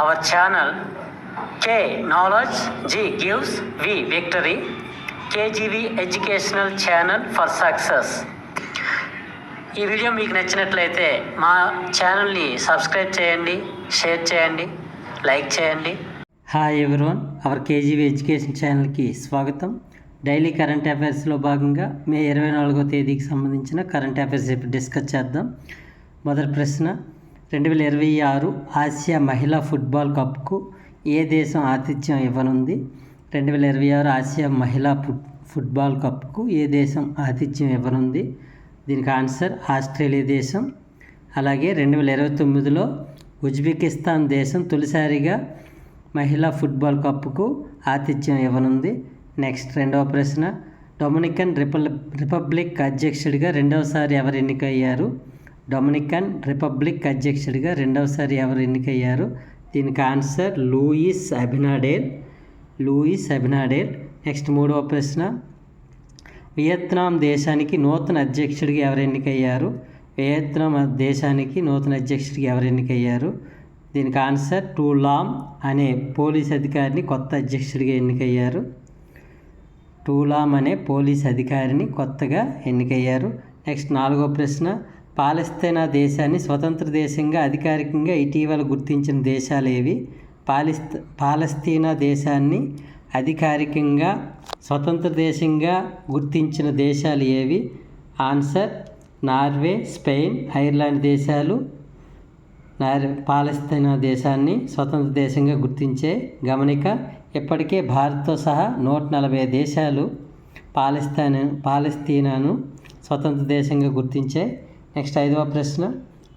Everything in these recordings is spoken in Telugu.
our channel K Knowledge, G gives, V Victory, KGV Educational Channel for Success. ఈ వీడియో మీకు నచ్చినట్లయితే మా ఛానల్ని సబ్స్క్రైబ్ చేయండి, షేర్ చేయండి, లైక్ చేయండి. Hi everyone, hour KGV education ఛానల్కి స్వాగతం. డైలీ కరెంట్ అఫైర్స్లో భాగంగా మే 24వ తేదీకి సంబంధించిన కరెంట్ అఫైర్స్ ఇప్పుడు డిస్కస్ చేద్దాం. మొదటి ప్రశ్న, 2026 ఆసియా మహిళా ఫుట్బాల్ కప్కు ఏ దేశం ఆతిథ్యం ఇవ్వనుంది? 2026 ఆసియా మహిళా ఫుట్బాల్ కప్కు ఏ దేశం ఆతిథ్యం ఇవ్వనుంది? దీనికి ఆన్సర్ ఆస్ట్రేలియా దేశం. అలాగే 2029లో ఉజ్బెకిస్తాన్ దేశం తొలిసారిగా మహిళా ఫుట్బాల్ కప్కు ఆతిథ్యం ఇవ్వనుంది. నెక్స్ట్ రెండవ ప్రశ్న, డొమినికన్ రిపబ్లిక్ అధ్యక్షుడిగా రెండవసారి ఎవరు ఎన్నికయ్యారు? డొమినికన్ రిపబ్లిక్ అధ్యక్షుడిగా రెండవసారి ఎవరు ఎన్నికయ్యారు? దీనికి ఆన్సర్ లూయిస్ అబినాడేల్. నెక్స్ట్ మూడవ ప్రశ్న, వియత్నాం దేశానికి నూతన అధ్యక్షుడిగా ఎవరు ఎన్నికయ్యారు? వియత్నాం దేశానికి నూతన అధ్యక్షుడిగా ఎవరు ఎన్నికయ్యారు? దీనికి ఆన్సర్ టు లామ్ అనే పోలీస్ అధికారిని కొత్త అధ్యక్షుడిగా ఎన్నికయ్యారు. టు లామ్ అనే పోలీస్ అధికారిని కొత్తగా ఎన్నికయ్యారు. నెక్స్ట్ నాలుగో ప్రశ్న, పాలస్తీనా దేశాన్ని స్వతంత్ర దేశంగా అధికారికంగా ఇటీవల గుర్తించిన దేశాలు ఏవి? పాలస్తీనా దేశాన్ని అధికారికంగా స్వతంత్ర దేశంగా గుర్తించిన దేశాలు ఏవి? ఆన్సర్ నార్వే, స్పెయిన్, ఐర్లాండ్ దేశాలు పాలస్తీనా దేశాన్ని స్వతంత్ర దేశంగా గుర్తించే. గమనిక, ఇప్పటికే భారత్తో సహా 140 దేశాలు పాలస్తీనాను స్వతంత్ర దేశంగా గుర్తించాయి. నెక్స్ట్ ఐదవ ప్రశ్న,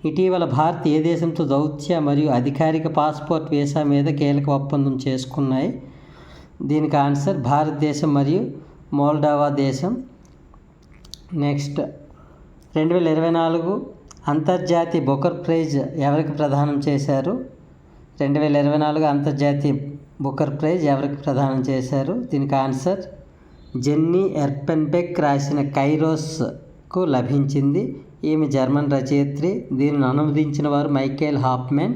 ఇటీవల భారత్ ఏ దేశంతో దౌత్య మరియు అధికారిక పాస్పోర్ట్ వీసా మీద కీలక ఒప్పందం చేసుకున్నాయి? దీనికి ఆన్సర్ భారతదేశం మరియు మోల్డోవా దేశం. నెక్స్ట్ 2024 అంతర్జాతీయ బుకర్ ప్రైజ్ ఎవరికి ప్రదానం చేశారు? 2024 అంతర్జాతీయ బుకర్ ప్రైజ్ ఎవరికి ప్రదానం చేశారు? దీనికి ఆన్సర్ జెన్నీ ఎర్పెన్బెక్ రాసిన కైరోస్కు లభించింది. ఈమె జర్మన్ రచయిత్రి. దీనిని అనువదించిన వారు మైకేల్ హాఫ్మెన్.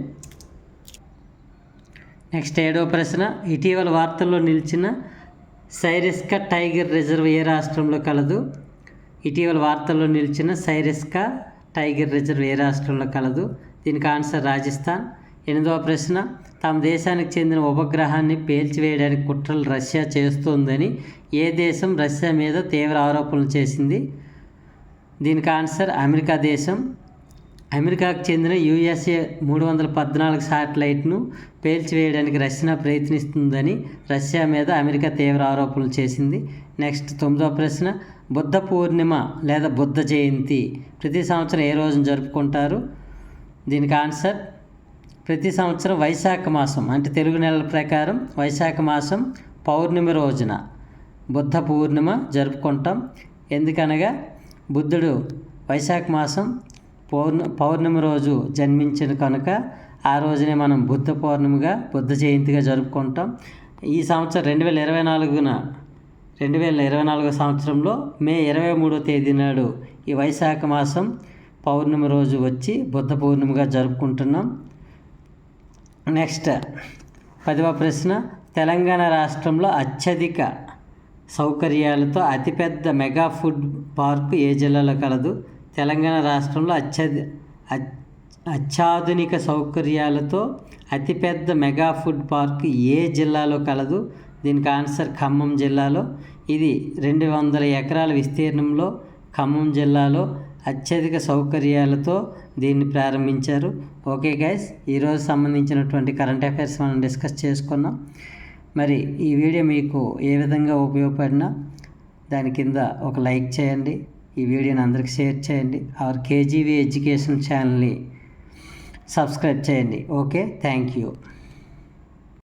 నెక్స్ట్ ఏడవ ప్రశ్న, ఇటీవల వార్తల్లో నిలిచిన సైరెస్కా టైగర్ రిజర్వ్ ఏ రాష్ట్రంలో కలదు? ఇటీవల వార్తల్లో నిలిచిన సైరెస్కా టైగర్ రిజర్వ్ ఏ రాష్ట్రంలో కలదు? దీనికి ఆన్సర్ రాజస్థాన్. ఎనిమిదవ ప్రశ్న, తమ దేశానికి చెందిన ఉపగ్రహాన్ని పేల్చివేయడానికి కుట్రలు రష్యా చేస్తోందని ఏ దేశం రష్యా మీద తీవ్ర ఆరోపణలు చేసింది? దీనికి ఆన్సర్ అమెరికా దేశం. అమెరికాకు చెందిన USA 314 శాటిలైట్ను పేల్చివేయడానికి రష్యా ప్రయత్నిస్తుందని రష్యా మీద అమెరికా తీవ్ర ఆరోపణలు చేసింది. నెక్స్ట్ 9వ ప్రశ్న, బుద్ధ పూర్ణిమ లేదా బుద్ధ జయంతి ప్రతి సంవత్సరం ఏ రోజున జరుపుకుంటారు? దీనికి ఆన్సర్ ప్రతి సంవత్సరం వైశాఖ మాసం, అంటే తెలుగు నెలల ప్రకారం వైశాఖ మాసం పౌర్ణమి రోజున బుద్ధ పూర్ణిమ జరుపుకుంటాం. ఎందుకనగా బుద్ధుడు వైశాఖ మాసం పౌర్ణమి రోజు జన్మించిన కనుక ఆ రోజునే మనం బుద్ధ పౌర్ణమిగా బుద్ధ జయంతిగా జరుపుకుంటాం. ఈ సంవత్సరం 2024 సంవత్సరంలో మే 23వ తేదీ నాడు ఈ వైశాఖ మాసం పౌర్ణమి రోజు వచ్చి బుద్ధ పౌర్ణమిగా జరుపుకుంటున్నాం. నెక్స్ట్ 10వ ప్రశ్న, తెలంగాణ రాష్ట్రంలో అత్యధిక సౌకర్యాలతో అతిపెద్ద మెగా ఫుడ్ పార్క్ ఏ జిల్లాలో కలదు? తెలంగాణ రాష్ట్రంలో అత్యాధునిక సౌకర్యాలతో అతిపెద్ద మెగా ఫుడ్ పార్క్ ఏ జిల్లాలో కలదు? దీనికి ఆన్సర్ ఖమ్మం జిల్లాలో. ఇది 200 ఎకరాల విస్తీర్ణంలో ఖమ్మం జిల్లాలో అత్యధిక సౌకర్యాలతో దీన్ని ప్రారంభించారు. ఓకే గైస్, ఈరోజు సంబంధించినటువంటి కరెంట్ అఫైర్స్ మనం డిస్కస్ చేసుకున్నాం. మరి ఈ వీడియో మీకు ఏ విధంగా ఉపయోగపడినా దాని కింద ఒక లైక్ చేయండి, ఈ వీడియోని అందరికి షేర్ చేయండి, అవర్ కేజీవీ ఎడ్యుకేషన్ ఛానల్ని సబ్స్క్రైబ్ చేయండి. Okay, thank you.